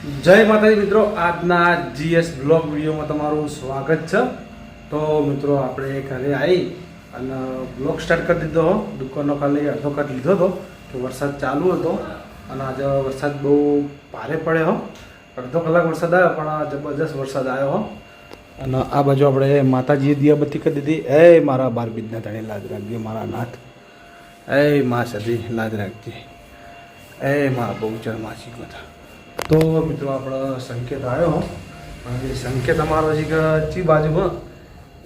જય માતાજી મિત્રો, આજના જીએસ બ્લોગ વિડીયોમાં તમારું સ્વાગત છે. તો મિત્રો આપણે ઘરે આવી અને બ્લોગ સ્ટાર્ટ કરી દીધો. દુકાનનો ખાલી અડધો કટ લીધો હતો કે વરસાદ ચાલુ હતો અને આજે વરસાદ બહુ ભારે પડ્યો. અડધો કલાક વરસાદ આવ્યો પણ જબરજસ્ત વરસાદ આવ્યો. અને આ બાજુ આપણે માતાજીએ દિયાબત્તી કરી દીધી. એ મારા બાર બીજના તણે લાજ રાખજે મારા નાથ. એ મા સદી લાજ રાખજે. એ મારા બહુચર માસી બધા. તો મિત્રો આપણો સંકેત આવ્યો અને એ સંકેત અમારો છે કે ચી બાજુમાં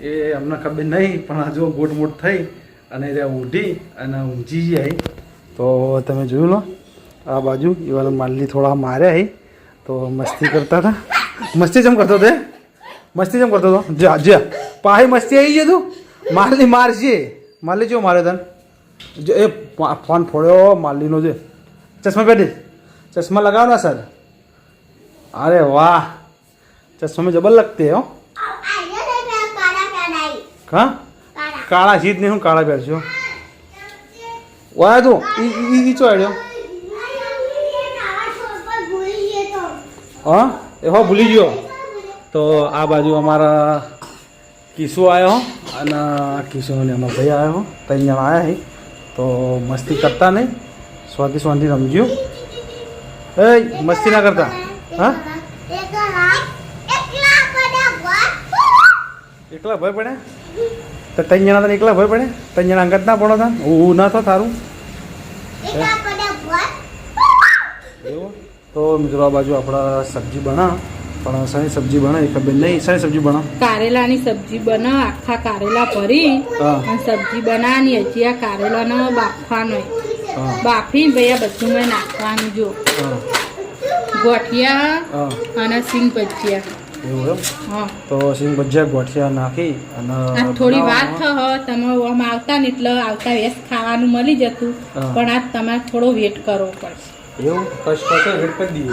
એ અમને ખબર નહીં, પણ જો ગોટમોટ થઈ અને ત્યાં ઊંધી અને ઊંચી આવી. તો તમે જોયું લો આ બાજુ એવા માલી થોડા માર્યા હી. તો મસ્તી કરતા હતા. મસ્તી જેમ કરતો હતો, મસ્તી જેમ કરતો હતો. જા જા પાહી મસ્તી આવી ગઈ તું. માલી મારશે. માલી જો માર્યો તને જો એ ફોન ફોડ્યો માલીનો. છે ચશ્મા પહેરી, ચશ્મા લગાવો ના સર. अरे वाह, चश्मा में जबर लगते हो. कहाँ काला शीत नहीं हूँ, काला पैर छो वाह. तो चो आड्यो हाँ ए हो भूली गयो. तो आ बाजू हमारा किसो आयो અને કિશો ને અમારા ભાઈ આવ્યો. 3 જણા આવ્યા હે. તો મસ્તી કરતા નહીં, સ્વાતિ સ્વાતિ રમજો. એ મસ્તી ના કરતા. હા એકલા ભય પડે તો 3 જણા તને એકલા ભય પડે. 3 જણા અંગત ના પડો તા હું ના થો તારું એવું. તો મિત્રો આ બાજુ આપણા સબ્જી બના, પણ સારી સબ્જી બના એ ખબર નહીં. સારી સબ્જી બના કારેલાની સબ્જી બના, આખા કારેલા ભરી અને સબ્જી બનાવવાની. હજી આ કારેલાનો બાફવાનો, બાફી ભાઈ આ બધું મેં નાખવાનું. જો ગોઠિયા અને સિંગ ભજીયા એવું એમ. હા તો સિંગ ભજીયા ગોઠિયા નાખી અને થોડી વાત તમે આમ આવતા ને એટલે આવતા વેસ ખાવાનું મળી જતું, પણ આ તમારે થોડો વેટ કરવો પડશે. એવું કશ પાસે વેટ કરી દઈએ.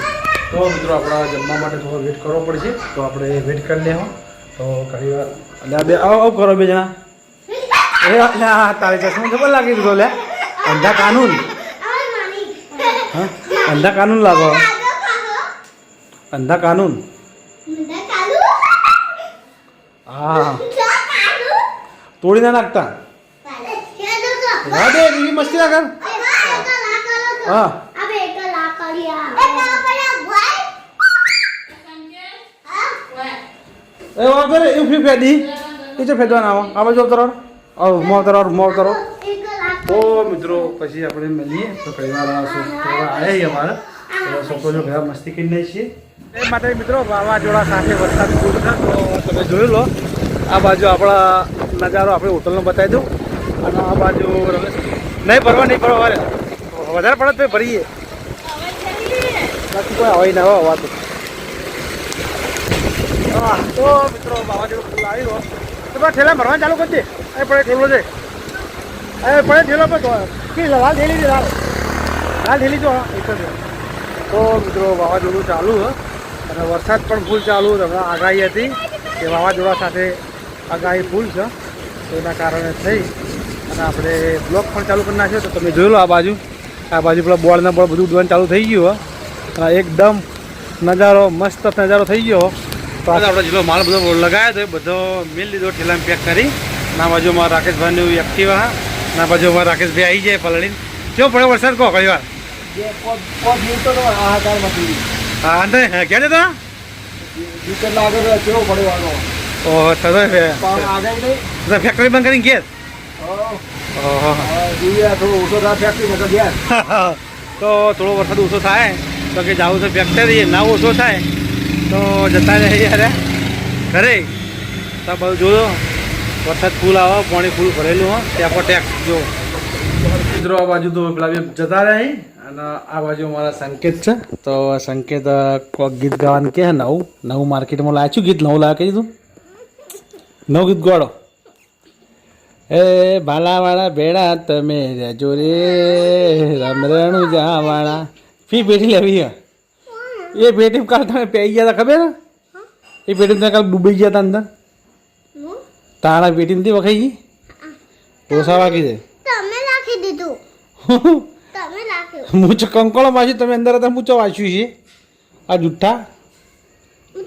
તો મિત્રો આપણા જમવા માટે થોડો વેટ કરવો પડશે. તો આપણે વેટ કરી લેવું. તો ઘણી વાર એટલે બે આવ કરો બે જણા. એ તારી ચશ્મા ખબર લાગી દીધો લે. અંધા કાનૂન. હા અંધા કાનૂન લાગો. અંધા કાનૂન. હા તોડી ના નાખતા. દે બીજી મસ્તી ના કર. હા એ વાંધો ને એવું ફેદી એ તો ફેદવાના આવો. આ બાજુ અવતરો અવતરો. તો મિત્રો પછી આપણે મળીએ. તો કઈ વાર છોકરા આવ્યા અમારા છોકરો ઘણા મસ્તી કરી લઈએ છીએ. એ માટે મિત્રો વાવાઝોડા સાથે વરસાદ ખૂબ છે. તો તમે જોઈ લો આ બાજુ આપણા નજારો આપણે હોટલનો બતાવી દઉં. અને આ બાજુ નહીં ભરવા વધારે પડે તો ભરીએ. બાકી કોઈ હવાઈ ના હવા તો. હા તો મિત્રો વાવાઝોડું ફૂલ આવ્યો તો બસ ઠેલા ભરવાનું ચાલુ કરી દે. એ પડે ઠેલો છે. એ પડે ઠેલો પર લાલ ઠેલી લાલ ઠેલી જો એક જ. તો મિત્રો વાવાઝોડું ચાલુ હ અને વરસાદ પણ ફૂલ ચાલુ. હમણાં આગાહી હતી કે વાવાઝોડા સાથે આગાહી ફૂલ છે. તો એના કારણે થઈ અને આપણે બ્લોક પણ ચાલુ કરી નાખ્યો. તો તમે જોઈ લો આ બાજુ પેલા બોર્ડના બોર્ડ બધું ઉડવાનું ચાલુ થઈ ગયું અને એકદમ નજારો મસ્ત નજારો થઈ ગયો. તો આપણે જેટલો માલ બધો લગાવ્યો હતો એ બધો મિલ લીધો ઠેલામાં પેક કરી. ના બાજુ અમારા રાકેશભાઈનું એક્ટિવા, ના બાજુ અમારા રાકેશભાઈ આવી જાય પલળીને. કેવો પડ્યો વરસાદ કહો ઘણી વાર. હા નહીં ક્યાં જતા ઓહો ફેક્ટરી બંધ કરીને ઘેર. તો થોડો વરસાદ ઓછો થાય તો કે જવું છે ફેક્ટરી, ના ઓછો થાય તો જતા રહે યાર ઘરે. તો બધું જોયો વરસાદ ફૂલ આવે, પાણી ફૂલ ભરેલું હોય ત્યાં પર ટેક્સ જો મિત્રો. આ બાજુ તો પેલા જતા રહે અને આ બાજુ અમારા સંકેત છે. તો સંકેત કોઈક ગીત ગાવાનું કે નવું માર્કેટમાં લાવ્યું ગીત. નવું લાવ્યા કહી દીધું નવું ગીત ગાડો. એ ભાલાવાળા ભેડા તમે રહેજો રે રમરણું જાવાળા. ફી પેટી લેવી હે. એ પેટી કાલ તમે પહેરી ગયા હતા ખબર? એ પેટી તમે કાલ ડૂબી ગયા હતા અંદર. તારા પેટી નથી વખાઈ ગઈ. ઓછા વાગી છે. હું કંકોળો વાંચ્યું, તમે અંદર હતા મૂચો વાંચ્યું છે. આ જુઠ્ઠા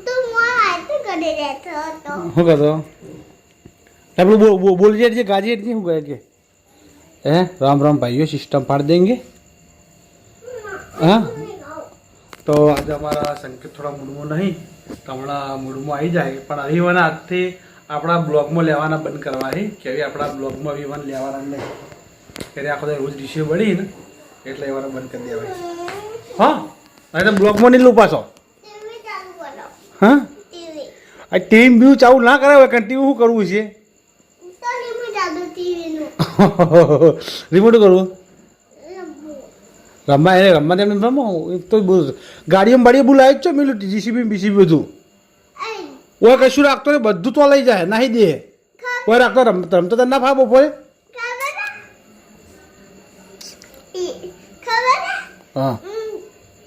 તો મોર હાથ કરી દેતો હતો શું કહેતો આપણે બોલી જાય ગાજી એટલે શું કહે કે હે રામ રામ ભાઈઓ સિસ્ટમ પાડી દેંગે હા તો આજે અમારા સંકેત થોડા મૂડમાં નહીં તો હમણાં મૂડમાં આવી જાય પણ અભિવાના આજથી આપણા બ્લોગમાં લેવાના બંધ કરવા છે કે હવે આપણા બ્લોગમાં અભિવાન લેવાના નહીં ત્યારે આખો રોજ ડીશે બળી ને એટલે એવાના બંધ કરી દેવાય હા અને તમે બ્લોગમાં નહીં લો પાછો ટીવી ચાલુ કરો હા ટીવી આ ટીવી વ્યૂ ચાલુ ના કરાવે કારણ ટીવી શું કરવું છે તો ટીવી ચાલુ ટીવી નું રિમોટ કરવું રમવા એને રમવા તેમને રમો એક તો ગાડીમાં બાડીએ બોલાય જ છો મેલું જીસીબી બીસીબી બધું ઓય કશું રાખતો ને બધું તો લઈ જાય નાહી દે ઓય રાખતો રમતો તને ના ફાવો બપોરે ખબર હા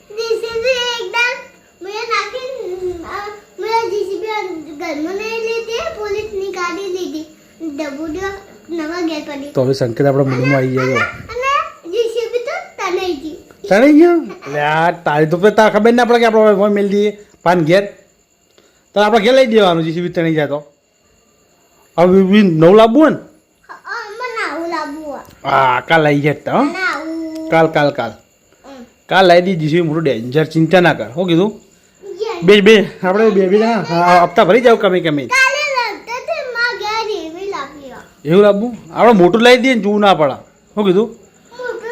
જીસીબી એકદમ મેં નાખી મેં જીસીબી ઘરમાં નહીં લીધી પોલીસની ગાડી લીધી ડબુડો નવા ગેર પડી તો હવે સંકેત આપણા મૂળમાં આવી જાય અને જીસીબી તો તણાઈ ગઈ તણી ગયો એટલે આ તારી તો તાર ખબર ના પડે કે આપણે મેળ દઈએ પાન ઘેર તો આપણે ઘેર લઈ દેવાનું જીસીબી તણી જાય તો હવે નવું લાવવું ને મને આવું લાવવું હા કાલ લઈ જાય તો મને આવું કાલ કાલ કાલ કાલ લાવી દી જીસીબી મોટું ડેન્જર ચિંતા ના કર શું કીધું બે આપણે બે હપ્તા ભરી જાવ કમી કમી કાલે લગતા તે માં ઘેર એવી લાવી એવું લાવવું આપણે મોટું લઈ દઈએ ને જોવું ના પડે શું કીધું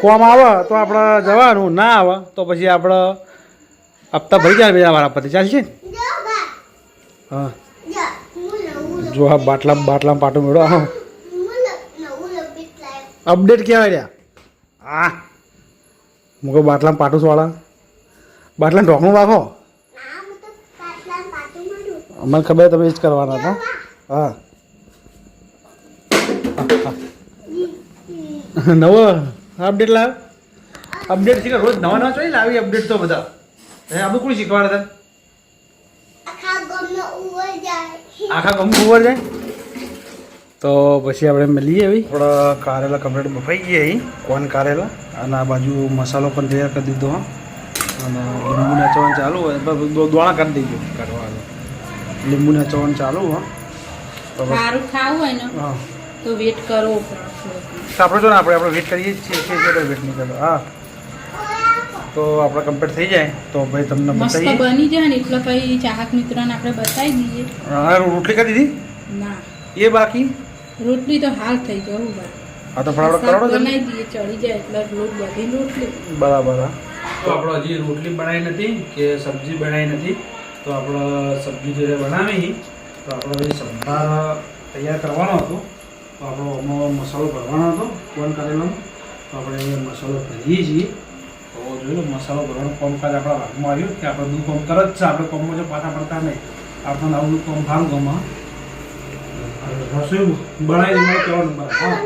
કોમ આવે તો આપણે જવાનું ના આવે તો પછી આપણે હપ્તા ભરી જાય બે મારા પતિ ચાલશે ને જો બા હા જો હું નવું જો આ બાટલા પાટું મેળો હા નવું લપીટ લાવ અપડેટ કહેવાય રહ્યા હા મૂકો બાટલા પાટું વાળા બાટલા ઢોકણું રાખો ના હું તો પાટલા પાટું મળું અમને ખબર તમે એ જ કરવાના હતા હા નવો અપડેટ લાવ અપડેટ શીખે રોજ નવા નવા ચોઈ લાવી અપડેટ તો બધા હે આપણે કોણ શીખવાડે આખા ગામનો ઉવર જાય આખા ગમ ખબર જાય તો પછી આપણે મળીએ એવી થોડા કારેલા કમ્પ્લીટ બફાઈ ગયા અહીં કોણ કારેલા અને આ બાજુ મસાલો પણ તૈયાર કરી દીધો હા અને લીંબુ નાચવાનું ચાલુ હોય દોણા કરી દેજો કાઢવા લીંબુ નાચવાનું ચાલુ હા તો બસ સારું ખાવું હોય ને હા તો વેટ કરવો પડે તો આપણે જો ને આપણે વેટ કરીએ જ છીએ વેટ નહીં કરતો હા તો આપણે કમ્પ્લીટ થઈ જાય તો ભાઈ તમને મસ્ત બતાવીએ બની જાય ને એટલે પછી ચાહક મિત્રોને આપણે બતાવી દઈએ હા રોટલી કરી દીધી ના એ બાકી રોટલી તો હાલ થઈ જવું ભાઈ હા તો ફટાફટ કરો ને બનાવી દઈએ ચડી જાય એટલે લોટ બધી રોટલી બરાબર હા તો આપણે હજી રોટલી બનાવી નથી કે સબ્જી બનાવી નથી તો આપણે સબ્જી જ્યારે બનાવી તો આપણે હજી સંભાર તૈયાર કરવાનો હતો તો આપણો આમાં મસાલો ભરવાનો હતો કોણ કરેલો તો આપણે મસાલો ભરીએ છીએ તો જોયું મસાલો ભરવાનું કામકાજ આપણા હાથમાં આવ્યું કે આપણે દૂધ કામ કરે જ છે આપણે કામમાં જો પાછા પડતા નહીં આપણને આવું કામ ભાવ ગમા રસોઈ બનાવી દે કેવો નંબર હા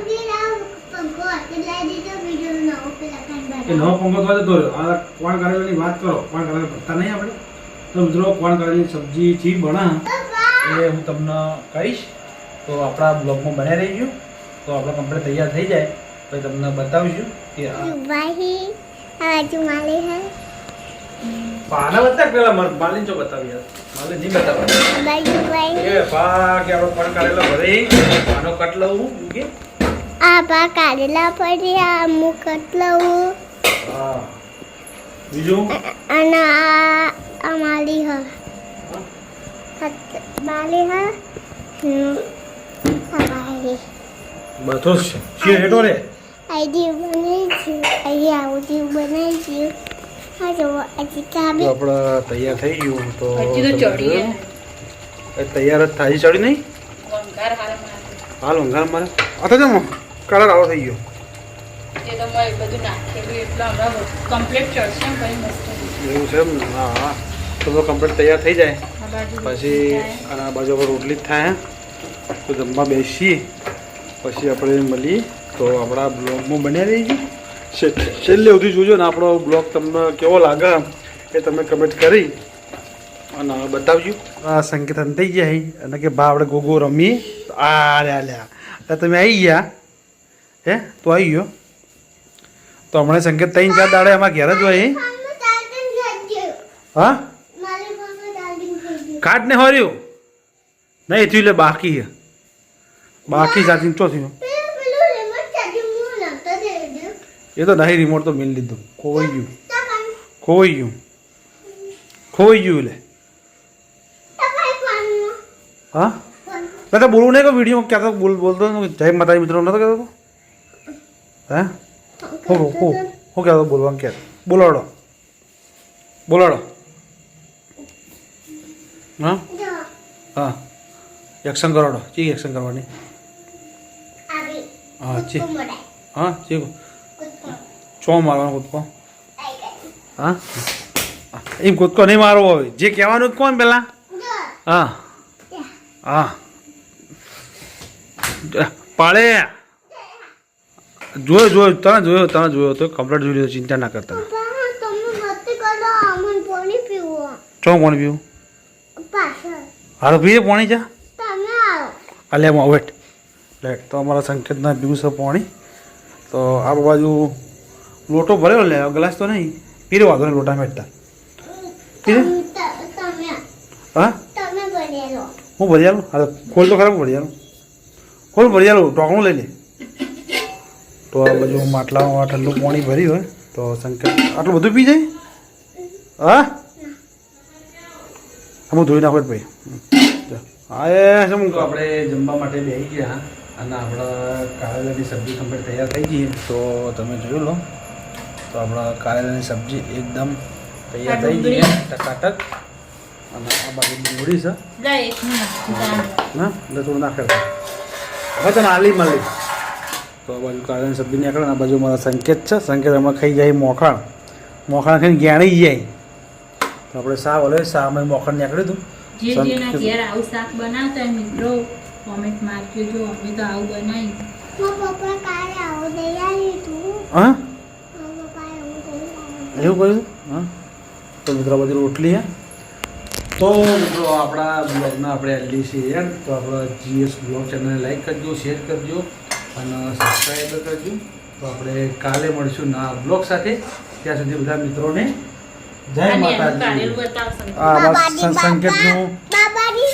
પંખો હાથે લાવી દીધો બીજો નવો પેલા કાંઈ એ નવો પંખો તો જતો રહ્યો આ કોણ કરેલાની વાત કરો કોણ કરેલા ભરતા નહીં આપણે તો મિત્રો કોણ કરેલી સબ્જી ચી બના એ હું તમને કહીશ તો આપણા બ્લોગમાં બન્યા રહીશું તો આપણે કમ્પ્લીટ તૈયાર થઈ જાય તો તમને બતાવીશું કે ભાઈ આજુ માલે હે પાના બતા પેલા માલિન જો બતાવી યાર માલિન નહીં બતાવવા બાજુ ભાઈ એ પા કે આપણો કોણ કરેલો ભરી આનો કટ લઉં કે આ બા કાઢેલા પડ્યા હું કટલાવું હા બીજું અને આ અમારી હ બાલી હ અમારી બધો છે હેઠો રે આઈડી બનાવી છે અહીં આવતી બનાવી છે હા જો હજી કાબી આપણે તૈયાર થઈ ગયું તો હજી તો ચડીએ એ તૈયાર જ થાય ચડી નહીં વંગાર હાલ મારે હાલ ઊંઘાર મારે તો જમો કલર આવો થઈ ગયો એ તો મેં બધું નાખેલું એટલે હમણાં કમ્પ્લીટ ચડશે ને પછી મસ્ત એવું છે એમ ને હા હા તો કમ્પ્લીટ તૈયાર થઈ જાય આ બાજુ પછી અને આ બાજુ પર રોટલી જ થાય તો જમવા બેસીએ પછી આપણે મળીએ તો આપણા બ્લોગમાં બન્યા રહીશું છેલ્લે સુધી જોજો ને આપણો બ્લોગ તમને કેવો લાગે એ તમે કમેન્ટ કરી અને બતાવજો આ સંકેત થઈ ગયા અને કે બા આપણે ગોગો રમીએ આ લ્યા તમે આવી ગયા હે તો આવી ગયો તો હમણાં સંકેત 3-4 દાડે એમાં ઘેર જ હોય હા કાઢ ને હર્યું નહીં થયું એટલે બાકી છે બાકી સાથે ચોથી પેલું remote ચાર્જિંગ હું નાખતા જઈ દઉં. એ તો નહીં રિમોટ તો મિલ લીધું ખોવાઈ ગયું તો કાંઈ- ખોવાઈ ગયું ખોવાઈ ગયું એટલે તો કાંઈ ફોનમાં. હા ફોન. તો બોલવું નહીં કે વિડીયોમાં ક્યાં તો બોલતો હતો જય માતાજી મિત્રો નતો કહેતો હતો હે હું કહેતો બોલવાનું ક્યાં બોલાડો બોલાડો હા જો, હા એક્શન કરાડો ચી એક્શન કરવાની આવી. હા ચી કૂદકો મરાય. હા ચી કૂદકો. ચો મારવાનો કૂદકો આઈ ગઈ. હા એમ કૂદકો નહીં મારવો હોય જે કહેવાનું જ કોણ પેલા જો, હા હા પાડે જોયો તને જોયો તો કમ્પ્લીટ જોઈ લીધો ચિંતા ના કરતા પપ્પા, તમે મસ્તી કરો. મને પાણી પીવું. ચો પાણી પીવું પાછળ. હાલો પીએ પાણી જા તમે આવો. અલ્યા વેટ લેટ તો અમારા સંકેતના પીવું છે પાણી તો આ બાજુ લોટો ભરેલો લે ગ્લાસ તો નહીં પીરે વાંધો નહીં લોટા મેટતા પીરે તમે હા તમે બનેલો. હું ભરી આલું હા ખોલ તો ખરાબ ભરી આલું ખોલ ભરી આલું ટોકણું લઈ લે તો આ બાજુ માટલામાં ઠંડુ પાણી ભર્યું હોય તો સંકેત આટલું બધું પી જાય હા હું ધોઈ નાખો ભાઈ હા એ શું આપણે જમવા માટે બેસી ગયા અને આપણા કારેલાની સબ્જી કમ્પ્લીટ તૈયાર થઈ ગઈ તો તમે જોઈ લો તો આપણા કારેલાની સબ્જી એકદમ તૈયાર થઈ ગઈ છે ટકાટક અને આ બાજુ ડુંગળી છે જા એક મિનિટ ના એટલે થોડું નાખે હવે તને આલી મળી તો આ બાજુ કારેલાની સબ્જી નીકળે આ બાજુ મારા સંકેત છે સંકેત એમાં ખાઈ જાય મોખાણ ખાઈને જ્ઞાણી જાય તો આપણે શાક ઓલે શાકમાં મોખાણ નીકળ્યું હતું જે જેના ઘેર આવું શાક બનાવતા હોય મિત્રો કોમેન્ટ મારજો જો અમે તો આવું બનાવી મારા પપ્પા કાલે આવું દઈ આવ્યું હતું. હા મારા પપ્પાએ આવું દઈ આવ્યું. એવું કર્યું હા તો મિત્રો બધી રોટલી હે તો મિત્રો આપણા બ્લોગના આપણે એલડી છીએ તો આપણા જીએસ બ્લોગ ચેનલને લાઈક કરજો શેર કરજો અને સબસ્ક્રાઈબ કરજો તો આપણે કાલે મળીશું ના બ્લોગ સાથે ત્યાં સુધી બધા મિત્રોને જય અને એનું માતાજી કારેલું બતાવશે આ બસ સંકેતનું બાબાની.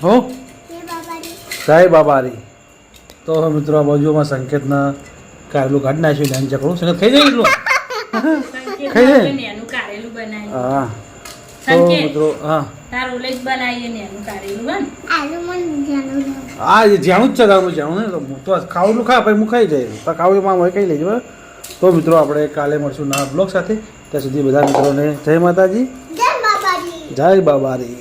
હો એ બાબાની. જય બાબારી તો મિત્રો આ બાજુમાં સંકેતના કારેલું કાઢી નાખ્યું ધ્યાન ચકડું સંકેત ખાઈ જાય એટલું ખાઈ જાય? ને એનું કારેલું બનાવી હા તો સંકેત મિત્રો હા તાર ઓલે જ બનાવીએ ને એનું કારેલું બન આલુ મને જાણું છે. આ જે જાણું જ છે તારું જાણું ને તો હું તો ખાવાનું ખા પછી હું ખાઈ જાય તો ખાવું માં હોય ખાઈ લેજો બરાબર તો મિત્રો આપણે કાલે મળશું નવા બ્લોગ સાથે ત્યાં સુધી બધા મિત્રોને જય માતાજી જય બાબાની. જય બાબારી